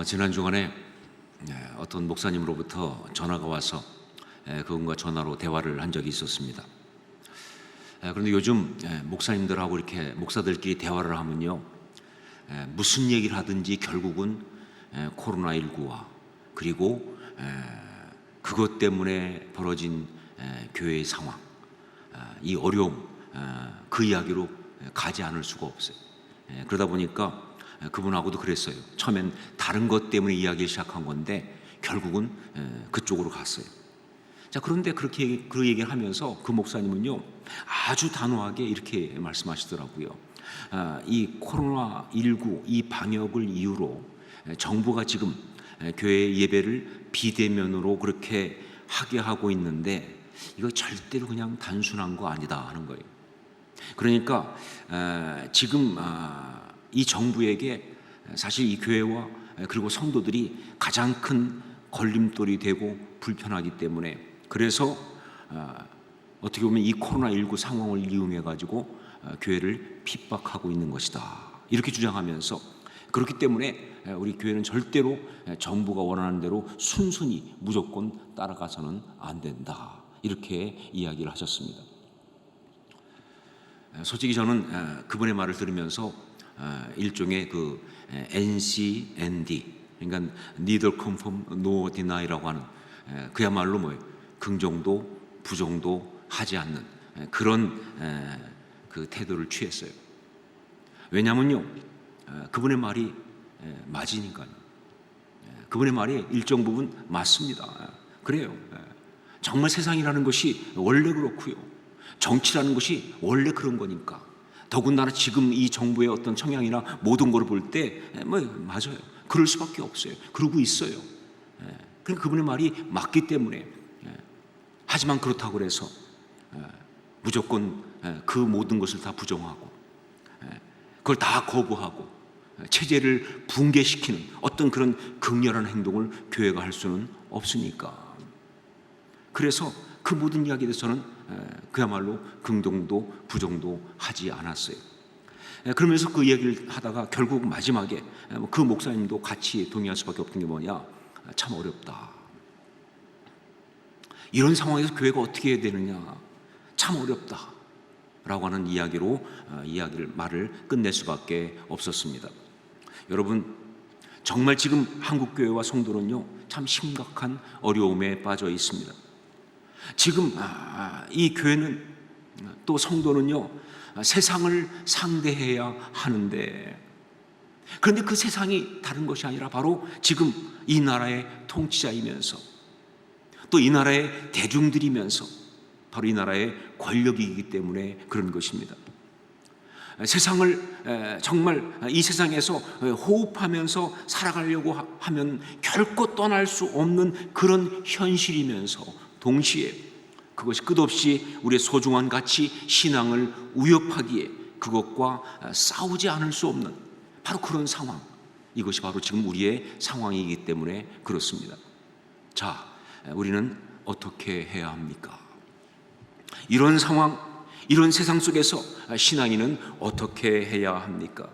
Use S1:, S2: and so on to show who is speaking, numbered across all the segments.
S1: 지난 주간에 어떤 목사님으로부터 전화가 와서 그분과 전화로 대화를 한 적이 있었습니다. 그런데 요즘 목사님들하고 이렇게 목사들끼리 대화를 하면요, 무슨 얘기를 하든지 결국은 코로나19와 그리고 그것 때문에 벌어진 교회의 상황, 이 어려움, 그 이야기로 가지 않을 수가 없어요. 그러다 보니까 그분하고도 그랬어요. 처음엔 다른 것 때문에 이야기를 시작한 건데 결국은 그쪽으로 갔어요. 자, 그런데 그렇게 그 얘기를 하면서 그 목사님은요, 아주 단호하게 이렇게 말씀하시더라고요. 이 코로나19 이 방역을 이유로 정부가 지금 교회 예배를 비대면으로 그렇게 하게 하고 있는데 이거 절대로 그냥 단순한 거 아니다 하는 거예요. 그러니까 지금 이 정부에게 사실 이 교회와 그리고 성도들이 가장 큰 걸림돌이 되고 불편하기 때문에, 그래서 어떻게 보면 이 코로나19 상황을 이용해 가지고 교회를 핍박하고 있는 것이다 이렇게 주장하면서, 그렇기 때문에 우리 교회는 절대로 정부가 원하는 대로 순순히 무조건 따라가서는 안 된다 이렇게 이야기를 하셨습니다. 솔직히 저는 그분의 말을 들으면서 일종의 그 NCND, 그러니까 Neither Confirm Nor Deny라고 하는 그야말로 뭐예요? 긍정도 부정도 하지 않는 그런 그 태도를 취했어요. 왜냐면요, 그분의 말이 맞으니까요. 그분의 말이 일정 부분 맞습니다. 그래요. 정말 세상이라는 것이 원래 그렇고요, 정치라는 것이 원래 그런 거니까, 더군다나 지금 이 정부의 어떤 청양이나 모든 걸 볼 때 맞아요. 그럴 수밖에 없어요. 그러고 있어요. 그러니까 그분의 말이 맞기 때문에, 하지만 그렇다고 해서 무조건 그 모든 것을 다 부정하고 그걸 다 거부하고 체제를 붕괴시키는 어떤 그런 극렬한 행동을 교회가 할 수는 없으니까, 그래서 그 모든 이야기에 대해서는 그야말로 긍정도 부정도 하지 않았어요. 그러면서 그 얘기를 하다가 결국 마지막에 그 목사님도 같이 동의할 수밖에 없던 게 뭐냐, 참 어렵다. 이런 상황에서 교회가 어떻게 해야 되느냐, 참 어렵다 라고 하는 이야기로 말을 끝낼 수밖에 없었습니다. 여러분, 정말 지금 한국교회와 성도는요, 참 심각한 어려움에 빠져 있습니다. 지금 이 교회는 또 성도는요, 세상을 상대해야 하는데, 그런데 그 세상이 다른 것이 아니라 바로 지금 이 나라의 통치자이면서 또 이 나라의 대중들이면서 바로 이 나라의 권력이기 때문에 그런 것입니다. 세상을 정말 이 세상에서 호흡하면서 살아가려고 하면 결코 떠날 수 없는 그런 현실이면서 동시에 그것이 끝없이 우리의 소중한 가치 신앙을 위협하기에 그것과 싸우지 않을 수 없는 바로 그런 상황, 이것이 바로 지금 우리의 상황이기 때문에 그렇습니다. 자, 우리는 어떻게 해야 합니까? 이런 상황, 이런 세상 속에서 신앙인은 어떻게 해야 합니까?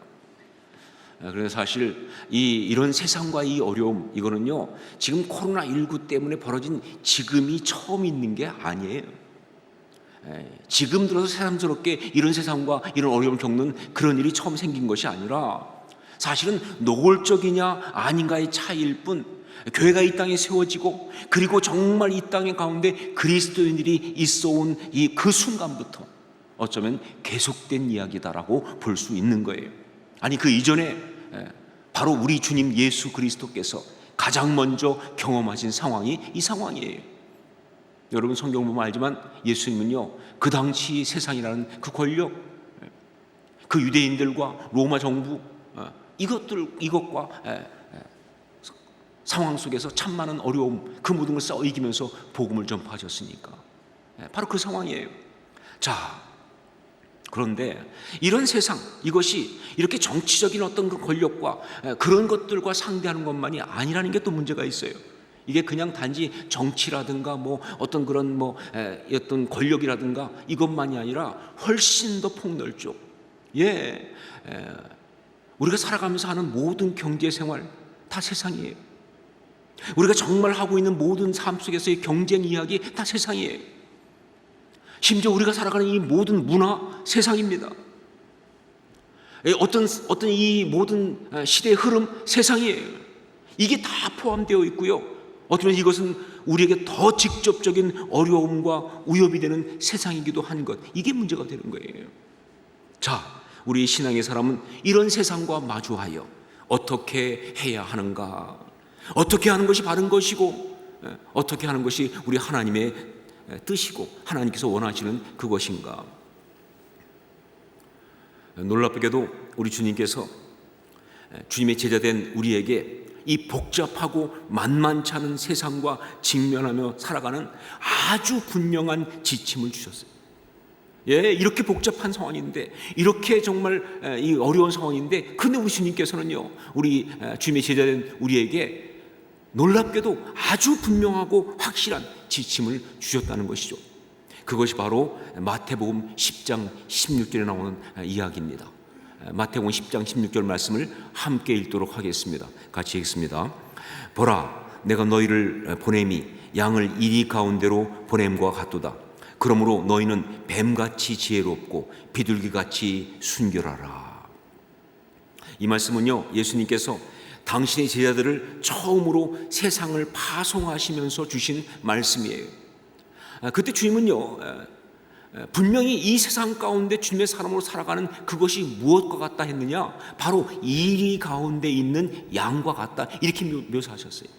S1: 그래서 사실 이런 세상과 이 어려움, 이거는요, 지금 코로나19 때문에 벌어진 지금이 처음 있는 게 아니에요. 지금 들어서 새삼스럽게 이런 세상과 이런 어려움을 겪는 그런 일이 처음 생긴 것이 아니라, 사실은 노골적이냐 아닌가의 차이일 뿐, 교회가 이 땅에 세워지고 그리고 정말 이 땅의 가운데 그리스도인들이 있어온 이 그 순간부터 어쩌면 계속된 이야기다라고 볼 수 있는 거예요. 아니, 그 이전에 바로 우리 주님 예수 그리스도께서 가장 먼저 경험하신 상황이 이 상황이에요. 여러분, 성경 보면 알지만 예수님은요, 그 당시 세상이라는 그 권력, 그 유대인들과 로마 정부, 이것과 상황 속에서 참 많은 어려움, 그 모든 걸 싸워 이기면서 복음을 전파하셨으니까 바로 그 상황이에요. 자, 그런데 이런 세상, 이것이 이렇게 정치적인 어떤 그 권력과 그런 것들과 상대하는 것만이 아니라는 게 또 문제가 있어요. 이게 그냥 단지 정치라든가 뭐 어떤 그런 어떤 권력이라든가 이것만이 아니라 훨씬 더 폭넓죠. 우리가 살아가면서 하는 모든 경제 생활, 다 세상이에요. 우리가 정말 하고 있는 모든 삶 속에서의 경쟁 이야기 다 세상이에요. 심지어 우리가 살아가는 이 모든 문화 세상입니다. 어떤 이 모든 시대의 흐름 세상이에요. 이게 다 포함되어 있고요. 어쩌면 이것은 우리에게 더 직접적인 어려움과 위협이 되는 세상이기도 한 것. 이게 문제가 되는 거예요. 자, 우리 신앙의 사람은 이런 세상과 마주하여 어떻게 해야 하는가? 어떻게 하는 것이 바른 것이고 어떻게 하는 것이 우리 하나님의 뜻이고 하나님께서 원하시는 그것인가? 놀랍게도 우리 주님께서 주님의 제자된 우리에게 이 복잡하고 만만치 않은 세상과 직면하며 살아가는 아주 분명한 지침을 주셨어요. 이렇게 복잡한 상황인데, 이렇게 정말 이 어려운 상황인데, 근데 우리 주님께서는요, 우리 주님의 제자된 우리에게 놀랍게도 아주 분명하고 확실한 지침을 주셨다는 것이죠. 그것이 바로 마태복음 10장 16절에 나오는 이야기입니다. 마태복음 10장 16절 말씀을 함께 읽도록 하겠습니다. 같이 읽습니다. 보라, 내가 너희를 보냄이 양을 이리 가운데로 보냄과 같도다. 그러므로 너희는 뱀같이 지혜롭고 비둘기같이 순결하라. 이 말씀은요, 예수님께서 당신의 제자들을 처음으로 세상을 파송하시면서 주신 말씀이에요. 그때 주님은요, 분명히 이 세상 가운데 주님의 사람으로 살아가는 그것이 무엇과 같다 했느냐? 바로 이리 가운데 있는 양과 같다, 이렇게 묘사하셨어요.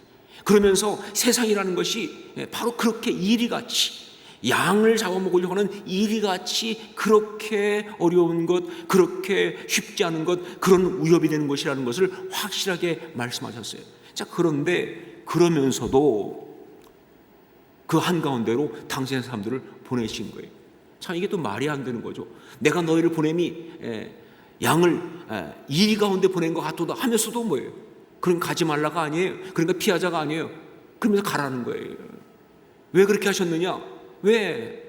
S1: 그러면서 세상이라는 것이 바로 그렇게 이리같이, 양을 잡아먹으려고 하는 이리같이 그렇게 어려운 것, 그렇게 쉽지 않은 것, 그런 위협이 되는 것이라는 것을 확실하게 말씀하셨어요. 자, 그런데 그러면서도 그 한가운데로 당신의 사람들을 보내신 거예요. 참, 이게 또 말이 안 되는 거죠. 내가 너희를 보냄이 양을 이리 가운데 보낸 것 같도다 하면서도 뭐예요? 그럼 가지 말라가 아니에요. 그러니까 피하자가 아니에요. 그러면서 가라는 거예요. 왜 그렇게 하셨느냐? 왜?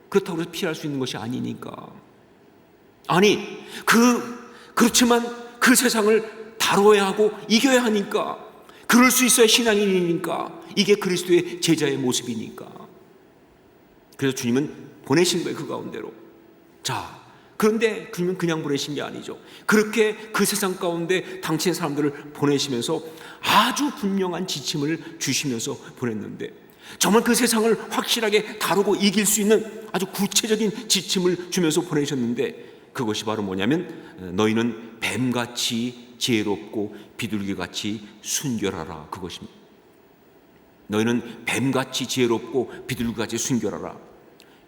S1: 그렇다고 해서 피할 수 있는 것이 아니니까. 아니, 그렇지만 그 세상을 다뤄야 하고 이겨야 하니까, 그럴 수 있어야 신앙인이니까, 이게 그리스도의 제자의 모습이니까. 그래서 주님은 보내신 거예요, 그 가운데로. 자, 그런데 주님은 그냥 보내신 게 아니죠. 그렇게 그 세상 가운데 당신의 사람들을 보내시면서 아주 분명한 지침을 주시면서 보냈는데, 정말 그 세상을 확실하게 다루고 이길 수 있는 아주 구체적인 지침을 주면서 보내셨는데, 그것이 바로 뭐냐면 너희는 뱀같이 지혜롭고 비둘기같이 순결하라, 그것입니다. 너희는 뱀같이 지혜롭고 비둘기같이 순결하라.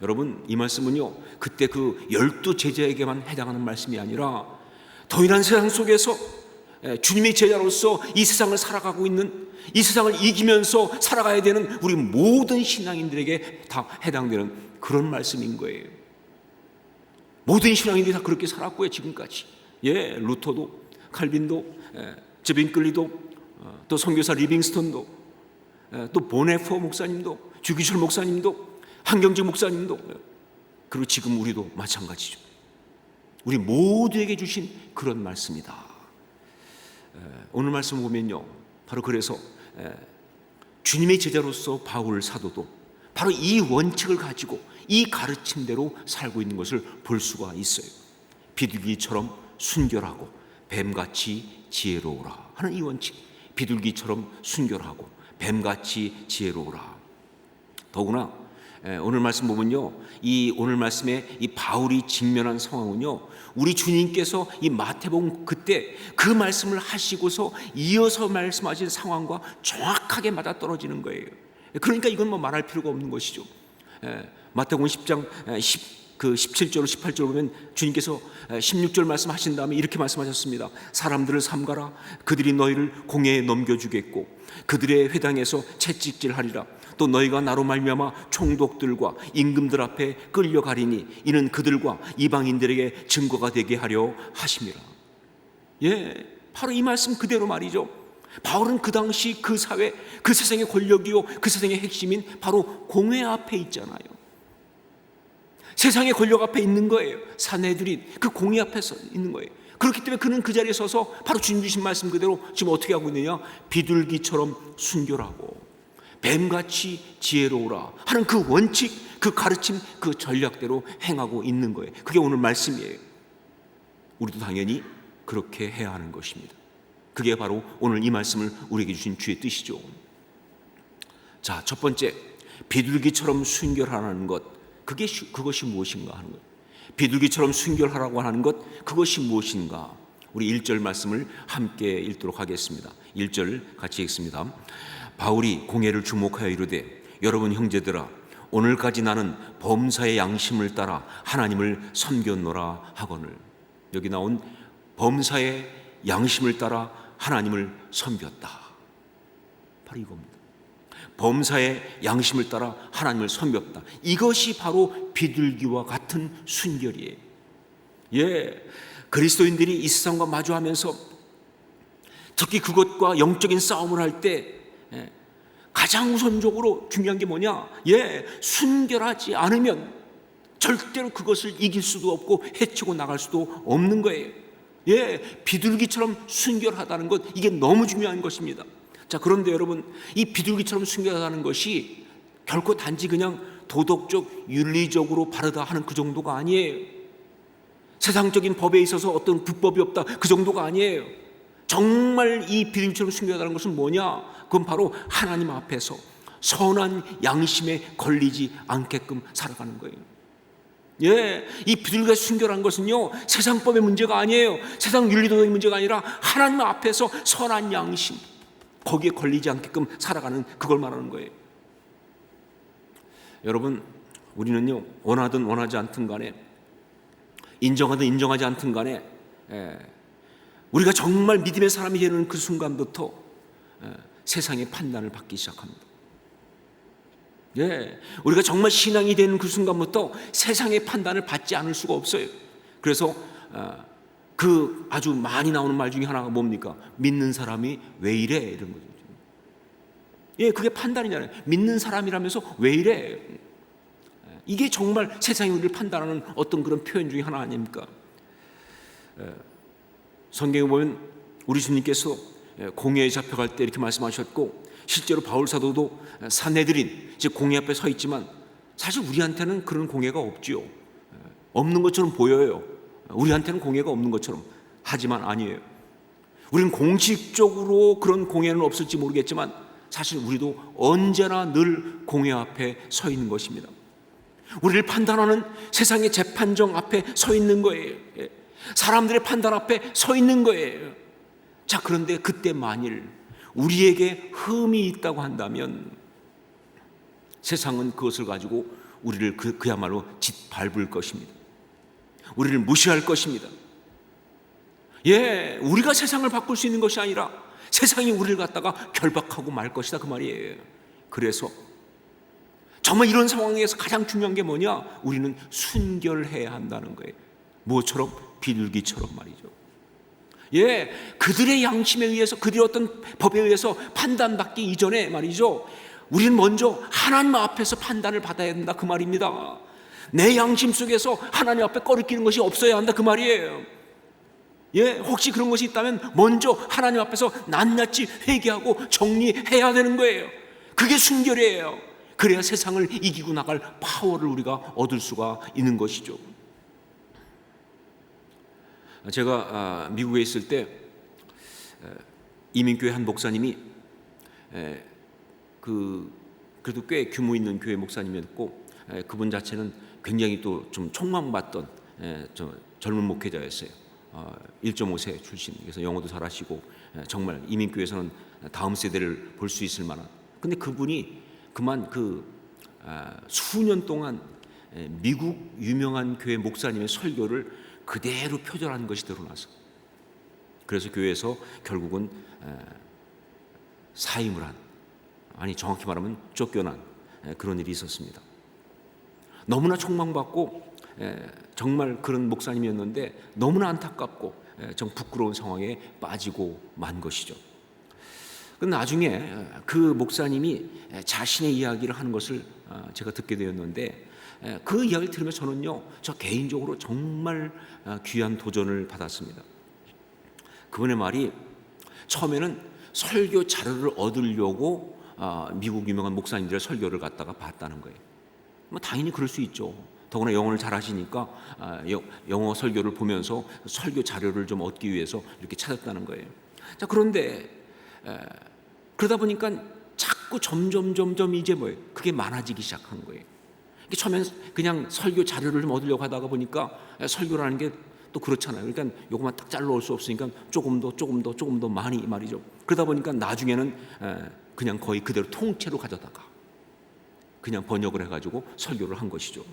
S1: 여러분, 이 말씀은요, 그때 그 12 제자에게만 해당하는 말씀이 아니라 더이란 세상 속에서 주님의 제자로서 이 세상을 살아가고 있는, 이 세상을 이기면서 살아가야 되는 우리 모든 신앙인들에게 다 해당되는 그런 말씀인 거예요. 모든 신앙인들이 다 그렇게 살았고요, 지금까지. 루터도, 칼빈도, 제빈클리도, 또 선교사 리빙스턴도, 또 보네포 목사님도, 주기철 목사님도, 한경직 목사님도, 그리고 지금 우리도 마찬가지죠. 우리 모두에게 주신 그런 말씀이다. 오늘 말씀 보면요, 바로 그래서 주님의 제자로서 바울 사도도 바로 이 원칙을 가지고 이 가르침대로 살고 있는 것을 볼 수가 있어요. 비둘기처럼 순결하고 뱀같이 지혜로우라 하는 이 원칙, 비둘기처럼 순결하고 뱀같이 지혜로우라. 더구나 오늘 말씀 보면요, 이 오늘 말씀에 이 바울이 직면한 상황은요, 우리 주님께서 이 마태복음 그때 그 말씀을 하시고서 이어서 말씀하신 상황과 정확하게 맞아떨어지는 거예요. 그러니까 이건 뭐 말할 필요가 없는 것이죠. 마태복음 10장 17절 18절 보면 주님께서 16절 말씀하신 다음에 이렇게 말씀하셨습니다. 사람들을 삼가라. 그들이 너희를 공회에 넘겨주겠고 그들의 회당에서 채찍질하리라. 또 너희가 나로 말미암아 총독들과 임금들 앞에 끌려가리니 이는 그들과 이방인들에게 증거가 되게 하려 하심이라. 바로 이 말씀 그대로 말이죠. 바울은 그 당시 그 사회, 그 세상의 권력이요, 그 세상의 핵심인 바로 공회 앞에 있잖아요. 세상의 권력 앞에 있는 거예요. 사내들이 그 공회 앞에서 있는 거예요. 그렇기 때문에 그는 그 자리에 서서 바로 주님 주신 말씀 그대로 지금 어떻게 하고 있느냐? 비둘기처럼 순결하고 뱀같이 지혜로우라 하는 그 원칙, 그 가르침, 그 전략대로 행하고 있는 거예요. 그게 오늘 말씀이에요. 우리도 당연히 그렇게 해야 하는 것입니다. 그게 바로 오늘 이 말씀을 우리에게 주신 주의 뜻이죠. 자, 첫 번째, 비둘기처럼 순결하라는 것, 그것이 무엇인가 하는 것. 비둘기처럼 순결하라고 하는 것, 그것이 무엇인가? 우리 1절 말씀을 함께 읽도록 하겠습니다. 1절 같이 읽습니다. 바울이 공회를 주목하여 이르되 여러분 형제들아, 오늘까지 나는 범사의 양심을 따라 하나님을 섬겼노라 하거늘. 여기 나온 범사의 양심을 따라 하나님을 섬겼다, 바로 이겁니다. 범사의 양심을 따라 하나님을 섬겼다. 이것이 바로 비둘기와 같은 순결이에요. 예, 그리스도인들이 이 세상과 마주하면서 특히 그것과 영적인 싸움을 할 때 가장 우선적으로 중요한 게 뭐냐? 예, 순결하지 않으면 절대로 그것을 이길 수도 없고 해치고 나갈 수도 없는 거예요. 예, 비둘기처럼 순결하다는 것, 이게 너무 중요한 것입니다. 자, 그런데 여러분, 이 비둘기처럼 순결하다는 것이 결코 단지 그냥 도덕적, 윤리적으로 바르다 하는 그 정도가 아니에요. 세상적인 법에 있어서 어떤 불법이 없다, 그 정도가 아니에요. 정말 이 비둘기처럼 순결하다는 것은 뭐냐? 그건 바로 하나님 앞에서 선한 양심에 걸리지 않게끔 살아가는 거예요. 예, 이 비둘기가 순결한 것은요, 세상법의 문제가 아니에요. 세상 윤리도덕의 문제가 아니라 하나님 앞에서 선한 양심, 거기에 걸리지 않게끔 살아가는, 그걸 말하는 거예요. 여러분, 우리는요, 원하든 원하지 않든 간에, 인정하든 인정하지 않든 간에, 우리가 정말 믿음의 사람이 되는 그 순간부터 세상의 판단을 받기 시작합니다. 예, 우리가 정말 신앙이 되는 그 순간부터 세상의 판단을 받지 않을 수가 없어요. 그래서 그 아주 많이 나오는 말 중에 하나가 뭡니까? 믿는 사람이 왜 이래? 이런 거죠. 예, 그게 판단이잖아요. 믿는 사람이라면서 왜 이래? 이게 정말 세상이 우리를 판단하는 어떤 그런 표현 중에 하나 아닙니까? 성경에 보면 우리 주님께서 공회에 잡혀갈 때 이렇게 말씀하셨고, 실제로 바울 사도도 산헤드린, 즉 공회 앞에 서 있지만 사실 우리한테는 그런 공회가 없지요. 없는 것처럼 보여요. 우리한테는 공회가 없는 것처럼. 하지만 아니에요. 우리는 공식적으로 그런 공회는 없을지 모르겠지만 사실 우리도 언제나 늘 공회 앞에 서 있는 것입니다. 우리를 판단하는 세상의 재판정 앞에 서 있는 거예요. 사람들의 판단 앞에 서 있는 거예요. 자, 그런데 그때 만일 우리에게 흠이 있다고 한다면 세상은 그것을 가지고 우리를 그야말로 짓밟을 것입니다. 우리를 무시할 것입니다. 예, 우리가 세상을 바꿀 수 있는 것이 아니라 세상이 우리를 갖다가 결박하고 말 것이다, 그 말이에요. 그래서 정말 이런 상황에서 가장 중요한 게 뭐냐? 우리는 순결해야 한다는 거예요. 무엇처럼? 비둘기처럼 말이죠. 예, 그들의 양심에 의해서, 그들의 어떤 법에 의해서 판단받기 이전에 말이죠, 우리는 먼저 하나님 앞에서 판단을 받아야 된다, 그 말입니다. 내 양심 속에서 하나님 앞에 꺼리끼는 것이 없어야 한다, 그 말이에요. 예, 혹시 그런 것이 있다면 먼저 하나님 앞에서 낱낱이 회개하고 정리해야 되는 거예요. 그게 순결이에요. 그래야 세상을 이기고 나갈 파워를 우리가 얻을 수가 있는 것이죠. 제가 미국에 있을 때 이민교회 한 목사님이 그래도 꽤 규모 있는 교회 목사님이었고, 그분 자체는 굉장히 또 좀 촉망받던 젊은 목회자였어요. 1.5세 출신, 그래서 영어도 잘하시고 정말 이민교회에서는 다음 세대를 볼 수 있을 만한. 근데 그분이 그만 수년 동안 미국 유명한 교회 목사님의 설교를 그대로 표절한 것이 드러나서, 그래서 교회에서 결국은 사임을 한, 아니 정확히 말하면 쫓겨난 그런 일이 있었습니다. 너무나 촉망받고 정말 그런 목사님이었는데 너무나 안타깝고 정 부끄러운 상황에 빠지고 만 것이죠. 나중에 그 목사님이 자신의 이야기를 하는 것을 제가 듣게 되었는데, 그 이야기를 들으면서 저는요, 저 개인적으로 정말 귀한 도전을 받았습니다. 그분의 말이 처음에는 설교 자료를 얻으려고 미국 유명한 목사님들의 설교를 갖다가 봤다는 거예요. 뭐 당연히 그럴 수 있죠. 더구나 영어를 잘 하시니까 영어 설교를 보면서 설교 자료를 좀 얻기 위해서 이렇게 찾았다는 거예요. 자, 그런데 그러다 보니까 자꾸 점점 이제 뭐예요? 그게 많아지기 시작한 거예요. 처음엔 그냥 설교 자료를 좀 얻으려고 하다가 보니까 설교라는 게 또 그렇잖아요. 그러니까 요것만 딱 잘라 올 수 없으니까 조금 더 많이 말이죠. 그러다 보니까 나중에는 그냥 거의 그대로 통째로 가져다가 그냥 번역을 해가지고 설교를 한 것이죠.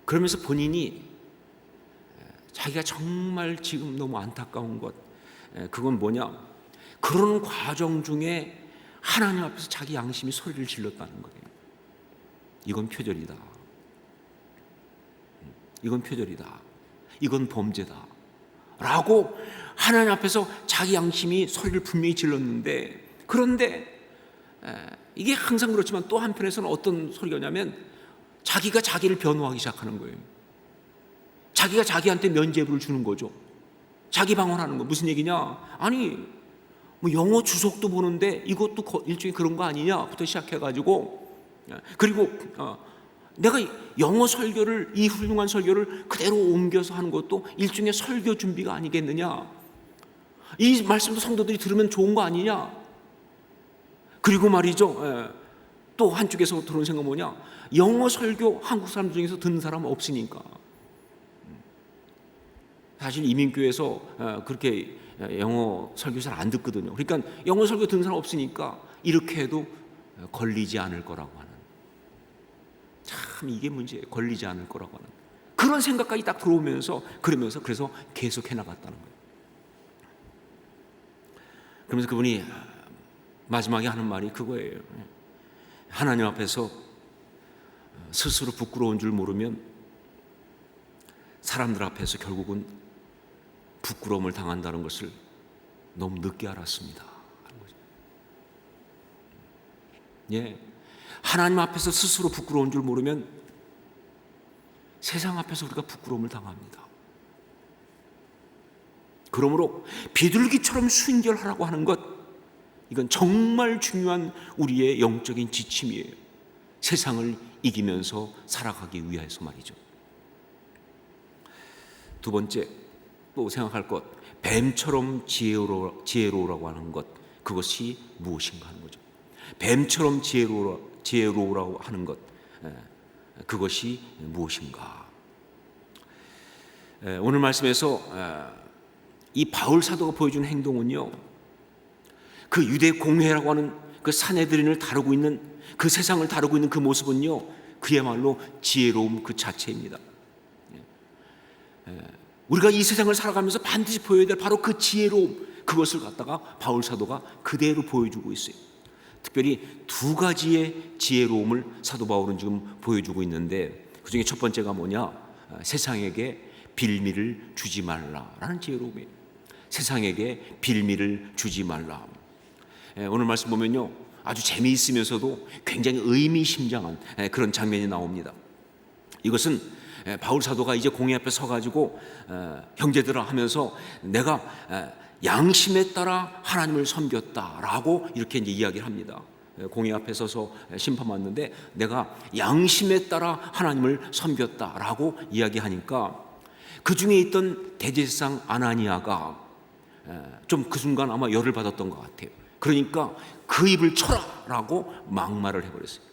S1: 그러면서 본인이 자기가 정말 지금 너무 안타까운 것, 그건 뭐냐? 그런 과정 중에 하나님 앞에서 자기 양심이 소리를 질렀다는 거예요. 이건 표절이다. 이건 표절이다. 이건 범죄다. 라고 하나님 앞에서 자기 양심이 소리를 분명히 질렀는데, 그런데 이게 항상 그렇지만 또 한편에서는 어떤 소리가 오냐면 자기가 자기를 변호하기 시작하는 거예요. 자기가 자기한테 면죄부를 주는 거죠. 자기 방어하는 거. 무슨 얘기냐? 아니 뭐 영어 주석도 보는데 이것도 일종의 그런 거 아니냐부터 시작해가지고, 그리고 내가 영어 설교를, 이 훌륭한 설교를 그대로 옮겨서 하는 것도 일종의 설교 준비가 아니겠느냐? 이 말씀도 성도들이 들으면 좋은 거 아니냐? 그리고 말이죠, 또 한쪽에서 들어온 생각은 뭐냐? 영어 설교 한국 사람 중에서 듣는 사람은 없으니까. 사실 이민교회에서 그렇게 영어 설교 잘 안 듣거든요. 그러니까 영어 설교 듣는 사람 없으니까 이렇게 해도 걸리지 않을 거라고 하는, 참 이게 문제예요. 걸리지 않을 거라고 하는 그런 생각까지 딱 들어오면서 그래서 계속 해나갔다는 거예요. 그러면서 그분이 마지막에 하는 말이 그거예요. 하나님 앞에서 스스로 부끄러운 줄 모르면 사람들 앞에서 결국은 부끄러움을 당한다는 것을 너무 늦게 알았습니다. 예, 하나님 앞에서 스스로 부끄러운 줄 모르면 세상 앞에서 우리가 부끄러움을 당합니다. 그러므로 비둘기처럼 순결하라고 하는 것, 이건 정말 중요한 우리의 영적인 지침이에요. 세상을 이기면서 살아가기 위해서 말이죠. 두 번째, 또 생각할 것, 뱀처럼 지혜로우라고 하는 것, 그것이 무엇인가 하는 거죠. 뱀처럼 지혜로우라고 하는 것, 그것이 무엇인가. 오늘 말씀에서 이 바울 사도가 보여준 행동은요, 그 유대 공회라고 하는 그 사내들인을 다루고 있는, 그 세상을 다루고 있는 그 모습은요, 그야말로 지혜로움 그 자체입니다. 우리가 이 세상을 살아가면서 반드시 보여야 될 바로 그 지혜로움, 그것을 갖다가 바울 사도가 그대로 보여주고 있어요. 특별히 두 가지의 지혜로움을 사도 바울은 지금 보여주고 있는데, 그 중에 첫 번째가 뭐냐? 세상에게 빌미를 주지 말라라는 지혜로움이에요. 세상에게 빌미를 주지 말라. 오늘 말씀 보면요, 아주 재미있으면서도 굉장히 의미심장한 그런 장면이 나옵니다. 이것은 바울 사도가 이제 공회 앞에 서가지고 형제들아 하면서 내가 양심에 따라 하나님을 섬겼다라고 이렇게 이제 이야기를 합니다. 공회 앞에 서서 심판받는데 내가 양심에 따라 하나님을 섬겼다라고 이야기하니까 그 중에 있던 대제사장 아나니아가 좀 그 순간 아마 열을 받았던 것 같아요. 그러니까 그 입을 쳐라라고 막말을 해버렸어요.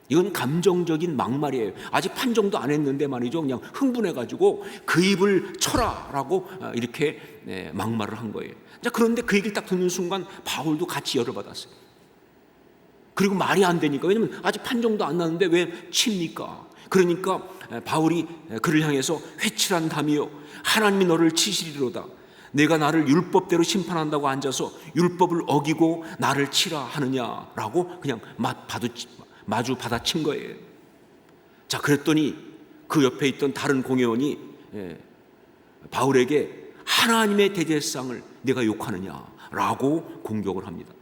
S1: 이건 감정적인 막말이에요. 아직 판정도 안 했는데 말이죠, 그냥 흥분해가지고 그 입을 쳐라라고 이렇게 막말을 한 거예요. 자, 그런데 그 얘기를 딱 듣는 순간 바울도 같이 열을 받았어요. 그리고 말이 안 되니까, 왜냐면 아직 판정도 안 났는데 왜 칩니까? 그러니까 바울이 그를 향해서 회칠한 담이여, 하나님이 너를 치시리로다. 내가 나를 율법대로 심판한다고 앉아서 율법을 어기고 나를 치라 하느냐라고 그냥 마주 받아친 거예요. 자, 그랬더니 그 옆에 있던 다른 공회원이 바울에게 하나님의 대제사장을 내가 욕하느냐라고 공격을 합니다.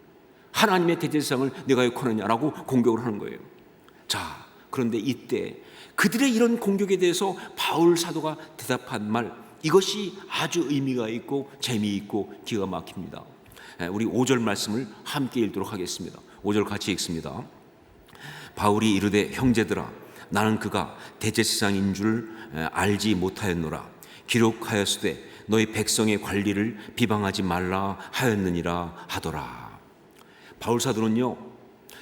S1: 하나님의 대제사장을 내가 욕하느냐라고 공격을 하는 거예요. 자, 그런데 이때 그들의 이런 공격에 대해서 바울 사도가 대답한 말, 이것이 아주 의미가 있고 재미있고 기가 막힙니다. 우리 5절 말씀을 함께 읽도록 하겠습니다. 5절 같이 읽습니다. 바울이 이르되 형제들아 나는 그가 대제사장인 줄 알지 못하였노라. 기록하였으되 너희 백성의 관리를 비방하지 말라 하였느니라 하더라. 바울 사도는요,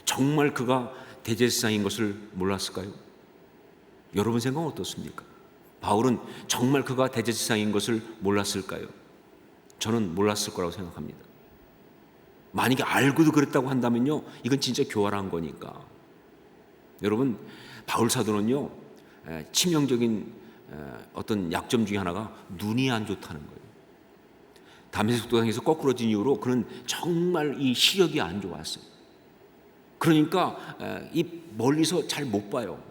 S1: 정말 그가 대제사장인 것을 몰랐을까요? 여러분 생각은 어떻습니까? 바울은 정말 그가 대제사장인 것을 몰랐을까요? 저는 몰랐을 거라고 생각합니다. 만약에 알고도 그랬다고 한다면요, 이건 진짜 교활한 거니까. 여러분, 바울 사도는요, 치명적인 어떤 약점 중에 하나가 눈이 안 좋다는 거예요. 다메섹 도상에서 거꾸러진 이후로 그는 정말 이 시력이 안 좋았어요. 그러니까 이 멀리서 잘 못 봐요.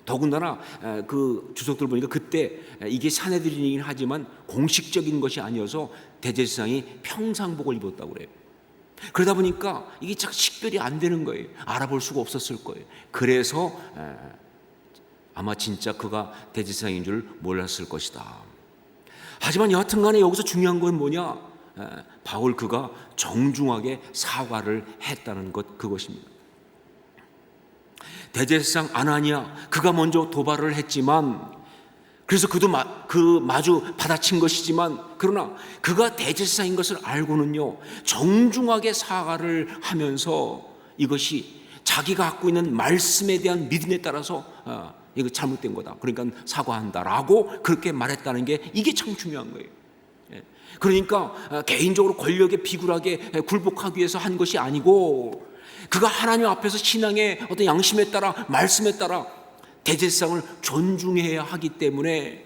S1: 더군다나 그 주석들 보니까 그때 이게 사내들이긴 하지만 공식적인 것이 아니어서 대제사장이 평상복을 입었다고 그래요. 그러다 보니까 이게 참 식별이 안 되는 거예요. 알아볼 수가 없었을 거예요. 그래서 아마 진짜 그가 대제사장인 줄 몰랐을 것이다. 하지만 여하튼 간에 여기서 중요한 건 뭐냐? 바울 그가 정중하게 사과를 했다는 것, 그것입니다. 대제사장 아나니아, 그가 먼저 도발을 했지만, 그래서 그도 마주 받아친 것이지만, 그러나 그가 대제사장인 것을 알고는요, 정중하게 사과를 하면서 이것이 자기가 갖고 있는 말씀에 대한 믿음에 따라서 이거 잘못된 거다, 그러니까 사과한다라고 그렇게 말했다는 게 이게 참 중요한 거예요. 그러니까 개인적으로 권력에 비굴하게 굴복하기 위해서 한 것이 아니고, 그가 하나님 앞에서 신앙의 어떤 양심에 따라, 말씀에 따라 대제사장을 존중해야 하기 때문에,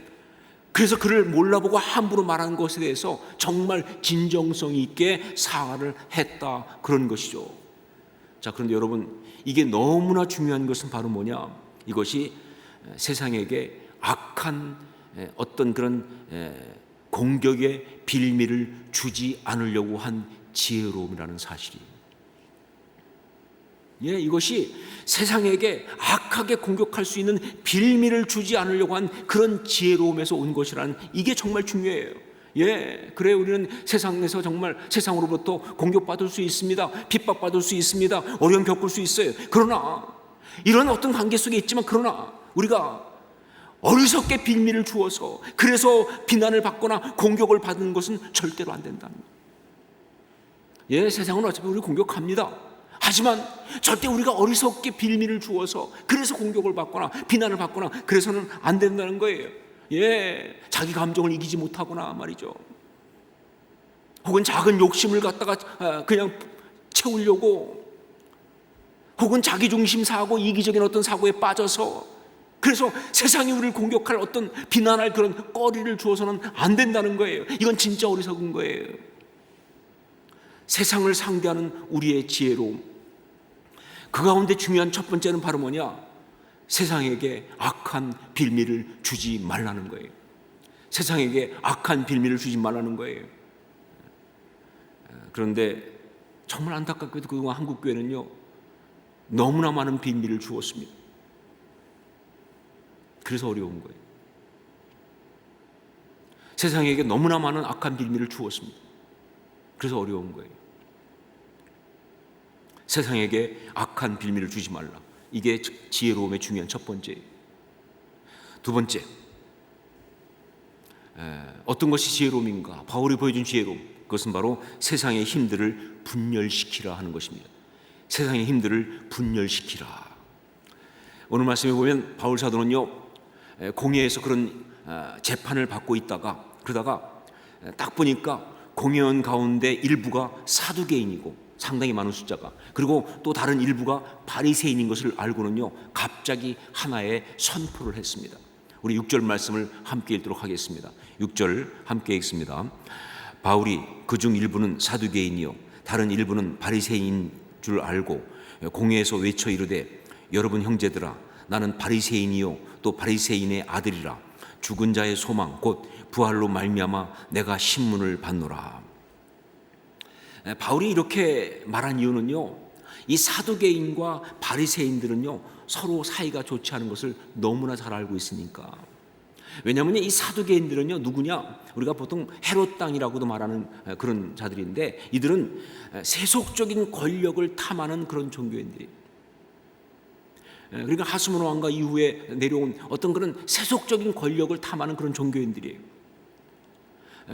S1: 그래서 그를 몰라보고 함부로 말한 것에 대해서 정말 진정성 있게 사과를 했다, 그런 것이죠. 자, 그런데 여러분, 이게 너무나 중요한 것은 바로 뭐냐? 이것이 세상에게 악한 어떤 그런 공격의 빌미를 주지 않으려고 한 지혜로움이라는 사실이에요. 이것이 세상에게 악하게 공격할 수 있는 빌미를 주지 않으려고 한 그런 지혜로움에서 온 것이라는, 이게 정말 중요해요. 그래, 우리는 세상에서 정말 세상으로부터 공격받을 수 있습니다. 핍박받을 수 있습니다. 어려움 겪을 수 있어요. 그러나 이런 어떤 관계 속에 있지만, 그러나 우리가 어리석게 빌미를 주어서 그래서 비난을 받거나 공격을 받는 것은 절대로 안 된답니다. 세상은 어차피 우리 공격합니다. 하지만 절대 우리가 어리석게 빌미를 주어서 그래서 공격을 받거나 비난을 받거나 그래서는 안 된다는 거예요. 자기 감정을 이기지 못하거나 말이죠. 혹은 작은 욕심을 갖다가 그냥 채우려고, 혹은 자기중심 사고, 이기적인 어떤 사고에 빠져서, 그래서 세상이 우리를 공격할 어떤 비난할 그런 거리를 주어서는 안 된다는 거예요. 이건 진짜 어리석은 거예요. 세상을 상대하는 우리의 지혜로움, 그 가운데 중요한 첫 번째는 바로 뭐냐? 세상에게 악한 빌미를 주지 말라는 거예요. 세상에게 악한 빌미를 주지 말라는 거예요. 그런데 정말 안타깝게도 그동안 한국 교회는요, 너무나 많은 빌미를 주었습니다. 그래서 어려운 거예요. 세상에게 너무나 많은 악한 빌미를 주었습니다. 그래서 어려운 거예요. 세상에게 악한 빌미를 주지 말라. 이게 지혜로움의 중요한 첫 번째예요. 두 번째, 어떤 것이 지혜로움인가? 바울이 보여준 지혜로움, 그것은 바로 세상의 힘들을 분열시키라 하는 것입니다. 세상의 힘들을 분열시키라. 오늘 말씀에 보면 바울 사도는요, 공회에서 그런 재판을 받고 있다가, 그러다가 딱 보니까 공회원 가운데 일부가 사두개인이고 상당히 많은 숫자가, 그리고 또 다른 일부가 바리새인인 것을 알고는요, 갑자기 하나의 선포를 했습니다. 우리 6절 말씀을 함께 읽도록 하겠습니다. 6절 함께 읽습니다. 바울이 그중 일부는 사두개인이요 다른 일부는 바리새인인 줄 알고 공회에서 외쳐 이르되, 여러분 형제들아, 나는 바리새인이요 또 바리새인의 아들이라. 죽은 자의 소망 곧 부활로 말미암아 내가 신문을 받노라. 바울이 이렇게 말한 이유는요, 이 사두개인과 바리새인들은요,
S2: 서로 사이가 좋지 않은 것을 너무나 잘 알고 있으니까. 왜냐하면 이 사두개인들은요, 누구냐? 우리가 보통 헤롯 당이라고도 말하는 그런 자들인데, 이들은 세속적인 권력을 탐하는 그런 종교인들이에요. 그러니까 하스모노 왕가 이후에 내려온 어떤 그런 세속적인 권력을 탐하는 그런 종교인들이에요.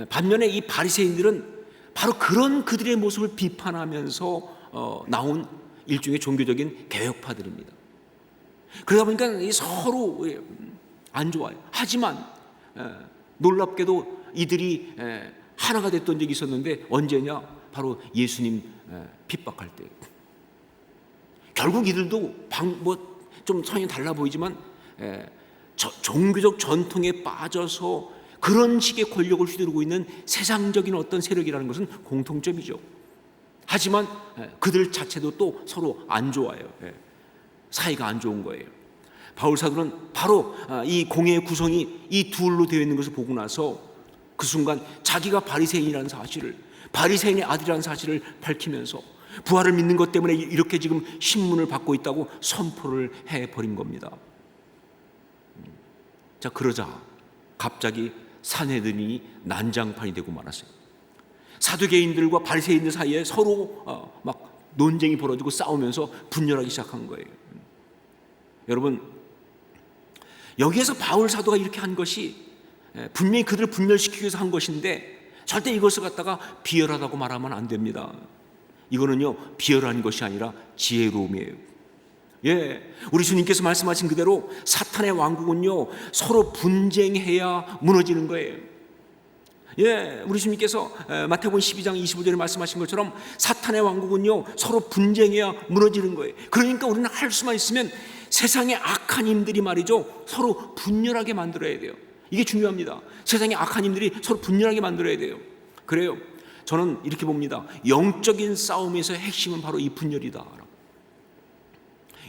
S2: 반면에 이 바리새인들은 바로 그런 그들의 모습을 비판하면서 나온 일종의 종교적인 개혁파들입니다. 그러다 보니까 서로 안 좋아요. 하지만 놀랍게도 이들이 하나가 됐던 적이 있었는데, 언제냐? 바로 예수님 핍박할 때. 결국 이들도 좀 성향이 달라 보이지만 종교적 전통에 빠져서 그런 식의 권력을 휘두르고 있는 세상적인 어떤 세력이라는 것은 공통점이죠. 하지만 그들 자체도 또 서로 안 좋아요. 사이가 안 좋은 거예요. 바울 사도는 바로 이 공회의 구성이 이 둘로 되어 있는 것을 보고 나서 그 순간 자기가 바리새인이라는 사실을, 바리새인의 아들이라는 사실을 밝히면서 부활을 믿는 것 때문에 이렇게 지금 신문을 받고 있다고 선포를 해버린 겁니다. 자, 그러자 갑자기 산헤드린이 난장판이 되고 말았어요. 사두개인들과 바리새인들 사이에 서로 막 논쟁이 벌어지고 싸우면서 분열하기 시작한 거예요. 여러분, 여기에서 바울 사도가 이렇게 한 것이 분명히 그들을 분열시키기 위해서 한 것인데, 절대 이것을 갖다가 비열하다고 말하면 안 됩니다. 이거는요, 비열한 것이 아니라 지혜로움이에요. 우리 주님께서 말씀하신 그대로 사탄의 왕국은요, 서로 분쟁해야 무너지는 거예요. 우리 주님께서 마태복음 12장 25절에 말씀하신 것처럼 사탄의 왕국은요, 서로 분쟁해야 무너지는 거예요. 그러니까 우리는 할 수만 있으면 세상의 악한 힘들이 말이죠, 서로 분열하게 만들어야 돼요. 이게 중요합니다. 세상의 악한 힘들이 서로 분열하게 만들어야 돼요. 그래요. 저는 이렇게 봅니다. 영적인 싸움에서의 핵심은 바로 이 분열이다.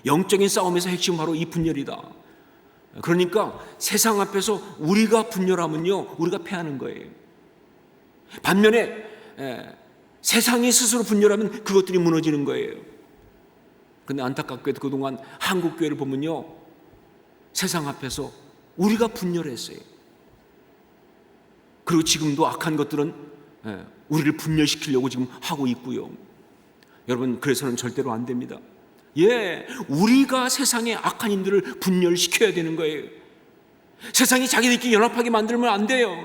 S2: 영적인 싸움에서 핵심은 바로 이 분열이다. 그러니까 세상 앞에서 우리가 분열하면요, 우리가 패하는 거예요. 반면에 세상이 스스로 분열하면 그것들이 무너지는 거예요. 근데 안타깝게도 그동안 한국 교회를 보면요, 세상 앞에서 우리가 분열했어요. 그리고 지금도 악한 것들은 우리를 분열시키려고 지금 하고 있고요. 여러분, 그래서는 절대로 안 됩니다. 우리가 세상의 악한 힘들을 분열시켜야 되는 거예요. 세상이 자기들끼리 연합하게 만들면 안 돼요.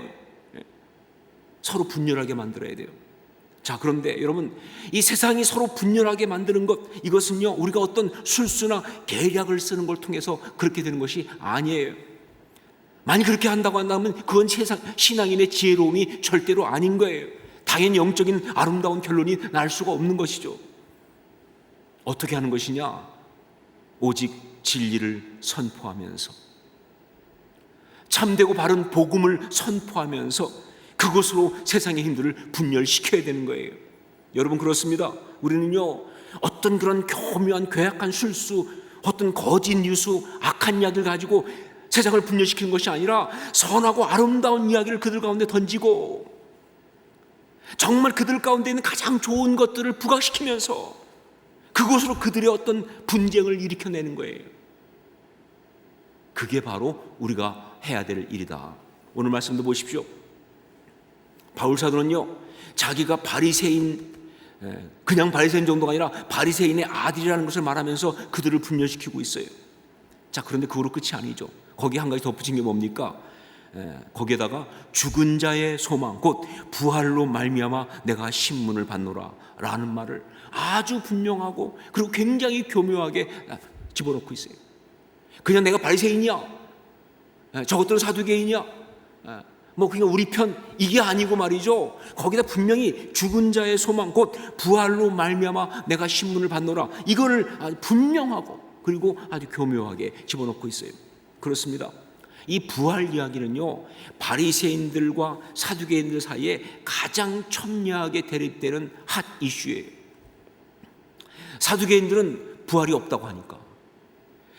S2: 서로 분열하게 만들어야 돼요. 자, 그런데 여러분, 이 세상이 서로 분열하게 만드는 것, 이것은요, 우리가 어떤 술수나 계략을 쓰는 걸 통해서 그렇게 되는 것이 아니에요. 만약 그렇게 한다고 한다면 그건 신앙인의 지혜로움이 절대로 아닌 거예요. 당연히 영적인 아름다운 결론이 날 수가 없는 것이죠. 어떻게 하는 것이냐? 오직 진리를 선포하면서, 참되고 바른 복음을 선포하면서 그것으로 세상의 힘들을 분열시켜야 되는 거예요. 여러분, 그렇습니다. 우리는요, 어떤 그런 교묘한 괴악한 술수, 어떤 거짓 뉴스, 악한 이야기를 가지고 세상을 분열시키는 것이 아니라 선하고 아름다운 이야기를 그들 가운데 던지고, 정말 그들 가운데 있는 가장 좋은 것들을 부각시키면서 그것으로 그들의 어떤 분쟁을 일으켜내는 거예요. 그게 바로 우리가 해야 될 일이다. 오늘 말씀도 보십시오. 바울 사도는요, 자기가 바리새인, 그냥 바리새인 정도가 아니라 바리새인의 아들이라는 것을 말하면서 그들을 분열시키고 있어요. 자, 그런데 그거로 끝이 아니죠. 거기 한 가지 덧붙인 게 뭡니까? 거기에다가 죽은 자의 소망, 곧 부활로 말미암아 내가 신문을 받노라 라는 말을 아주 분명하고 그리고 굉장히 교묘하게 집어넣고 있어요. 그냥 내가 바리새인이야, 저것들은 사두개인이야, 그냥 우리 편, 이게 아니고 말이죠. 거기다 분명히 죽은 자의 소망, 곧 부활로 말미암아 내가 신문을 받노라, 이거를 아주 분명하고 그리고 아주 교묘하게 집어넣고 있어요. 그렇습니다. 이 부활 이야기는요, 바리새인들과 사두개인들 사이에 가장 첨예하게 대립되는 핫 이슈예요. 사두개인들은 부활이 없다고 하니까,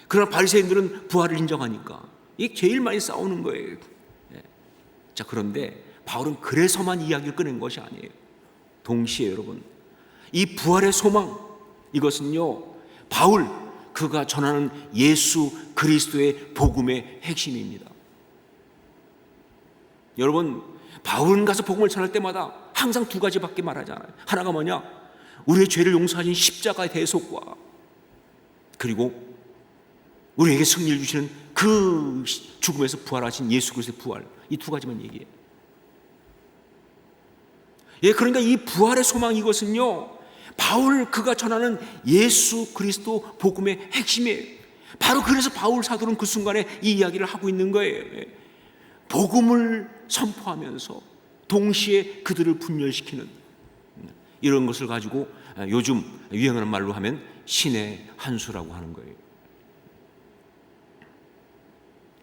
S2: 그러나 바리새인들은 부활을 인정하니까 이게 제일 많이 싸우는 거예요. 자, 그런데 바울은 그래서만 이야기를 꺼낸 것이 아니에요. 동시에 여러분, 이 부활의 소망, 이것은요, 바울 그가 전하는 예수 그리스도의 복음의 핵심입니다. 여러분, 바울은 가서 복음을 전할 때마다 항상 두 가지밖에 말하지 않아요. 하나가 뭐냐? 우리의 죄를 용서하신 십자가의 대속과, 그리고 우리에게 승리를 주시는 그 죽음에서 부활하신 예수 그리스도의 부활, 이 두 가지만 얘기해요. 예, 그러니까 이 부활의 소망, 이것은요, 바울 그가 전하는 예수 그리스도 복음의 핵심이에요. 바로 그래서 바울 사도는 그 순간에 이 이야기를 하고 있는 거예요. 복음을 선포하면서 동시에 그들을 분열시키는 이런 것을 가지고 요즘 유행하는 말로 하면 신의 한 수라고 하는 거예요.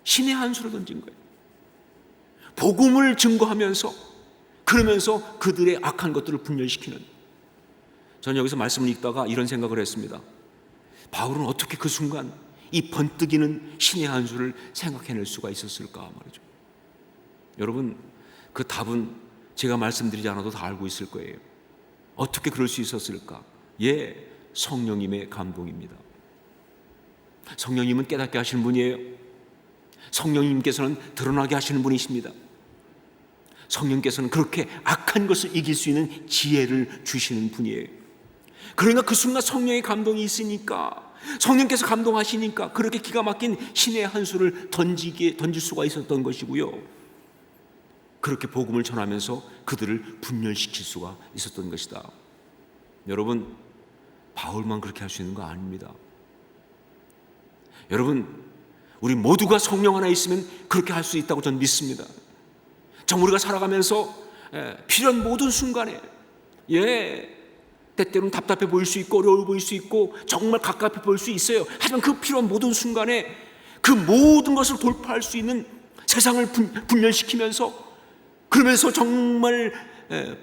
S2: 신의 한 수를 던진 거예요. 복음을 증거하면서, 그러면서 그들의 악한 것들을 분열시키는. 저는 여기서 말씀을 읽다가 이런 생각을 했습니다. 바울은 어떻게 그 순간 이 번뜩이는 신의 한 수를 생각해낼 수가 있었을까 말이죠. 여러분, 그 답은 제가 말씀드리지 않아도 다 알고 있을 거예요. 어떻게 그럴 수 있었을까? 예, 성령님의 감동입니다. 성령님은 깨닫게 하시는 분이에요. 성령님께서는 드러나게 하시는 분이십니다. 성령께서는 그렇게 악한 것을 이길 수 있는 지혜를 주시는 분이에요. 그러니까 그 순간 성령의 감동이 있으니까, 성령께서 감동하시니까 그렇게 기가 막힌 신의 한 수를 던질 수가 있었던 것이고요, 그렇게 복음을 전하면서 그들을 분열시킬 수가 있었던 것이다. 여러분, 바울만 그렇게 할 수 있는 거 아닙니다. 여러분, 우리 모두가 성령 안에 있으면 그렇게 할 수 있다고 저는 믿습니다. 정말 우리가 살아가면서 필요한 모든 순간에, 때때로는 답답해 보일 수 있고 어려워 보일 수 있고 정말 가깝게 보일 수 있어요. 하지만 그 필요한 모든 순간에 그 모든 것을 돌파할 수 있는, 세상을 분열시키면서, 그러면서 정말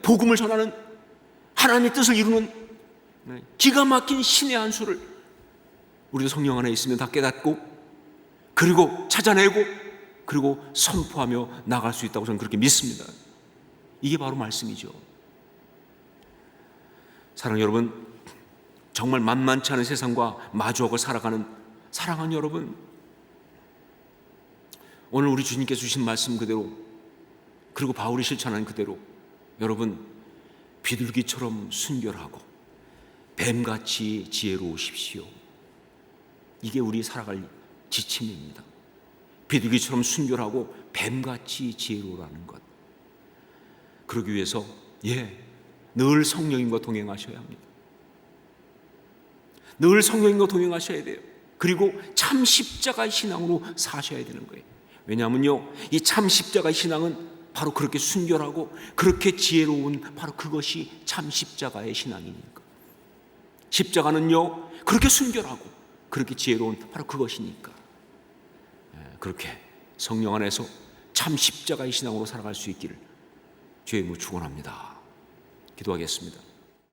S2: 복음을 전하는, 하나님의 뜻을 이루는 기가 막힌 신의 한 수를 우리도 성령 안에 있으면 다 깨닫고, 그리고 찾아내고, 그리고 선포하며 나갈 수 있다고 저는 그렇게 믿습니다. 이게 바로 말씀이죠. 사랑하는 여러분, 정말 만만치 않은 세상과 마주하고 살아가는 사랑하는 여러분, 오늘 우리 주님께서 주신 말씀 그대로, 그리고 바울이 실천한 그대로, 여러분, 비둘기처럼 순결하고 뱀같이 지혜로우십시오. 이게 우리 살아갈 지침입니다. 비둘기처럼 순결하고 뱀같이 지혜로우라는 것. 그러기 위해서 늘 성령님과 동행하셔야 합니다. 늘 성령님과 동행하셔야 돼요. 그리고 참 십자가의 신앙으로 사셔야 되는 거예요. 왜냐하면요, 이 참 십자가의 신앙은 바로 그렇게 순결하고 그렇게 지혜로운, 바로 그것이 참 십자가의 신앙이니까. 십자가는요, 그렇게 순결하고 그렇게 지혜로운 바로 그것이니까. 그렇게 성령 안에서 참 십자가의 신앙으로 살아갈 수 있기를 주의 이름으로 축원합니다. 기도하겠습니다.